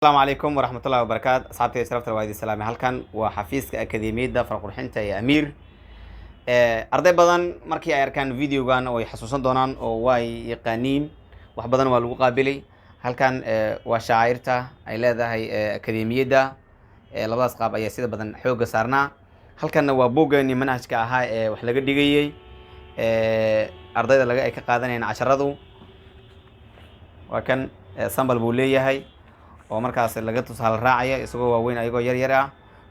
السلام عليكم ورحمة الله وبركاته. أصحابتي شرفت الوالد السلام هلكن وحفيزك أكاديمية فرقرحنتا يا أمير. أرضي بدن مركي أركان فيديو كان أو يحسوسن دونان أو واي يقانين وحبدن والمقابلي هلكن وشاعرته أي لا هي أكاديمية ده لباس قاب أي سيد بدن حوج صارنا هلكن وبوجني منهج كهاي وحلقة دقيقة أرضي ده لقى كقادنين عشرة وكان سامبل بولية هاي oo markaas laga tusaale raacaya isagoo waaweyn ayagoo yar yar ah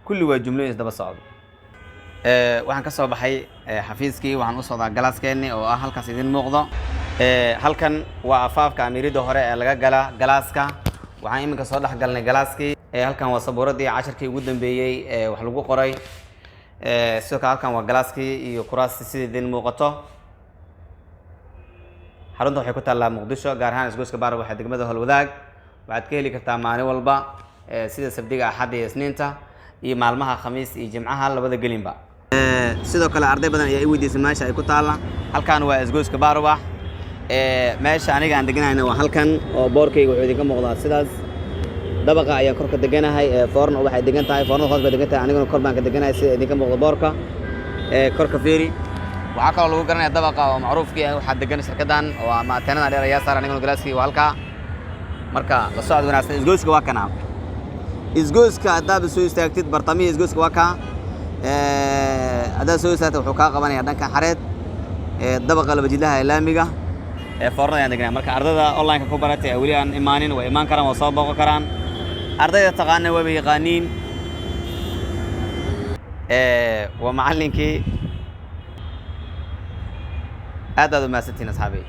kulli waa jumlooyin isdaba socdo waxaan ka soo baxay xafiiskii waxaan u socdaa galaaskeeni oo ah halkaas idin muuqdo halkan waa afaafka amiirida hore ee laga gala galaaska waxaan iminka soo dhex galnay galaaskii halkan waa sabuuradii 10kii ugu dambeeyay wax lagu qoray sidoo kale halkan waa galaaskii iyo kuraasta sida idin muuqato xarunta waxay ku taallaa Muqdisho gaar ahaan isgoyska baar waxa degmada Holwadaag بعد كهلي كتاماني والبا سيدا سبديق أحد يسنينتا إيه مالمها خميس إيه جمعها لبدا قلين با سيدا كلا أرضي بدن يأيوي دي سماشا يكو تالا هل كان وإزقوز كبارو ماشا عنيقا عندقنا هنا وهل كان بوركي وعودي كم مغضاء سيداز دبقا أيا كوركا دقنا هاي فورن وواحد دقنتا هاي فورن وخاص بدقنتا عنيقا كوربان كدقنا هاي سيدي كم مغضاء بوركا كوركا فيري وعاكا ولو قرنا دبقا ومعروف كي وحد دقنا شركدان وما تنانا على رياسار عنيقا قلاسكي وهالكا marka la socod wanaagsan isgoyska waa kana isgoyska hadda soo istaagtid bartamiga isgoyska waa ka hadda soo istaagtay wuxuu ka qabanaya dhanka xareed dabaqa laba jidlaha ilaamiga foornada aan degnaa marka ardada online ka ku baratay wali aan imaanin way imaan karaan oo soo booqo karaan ardayda taqaana way yaqaaniin waa macallinkii aad u maasantiin asxaabi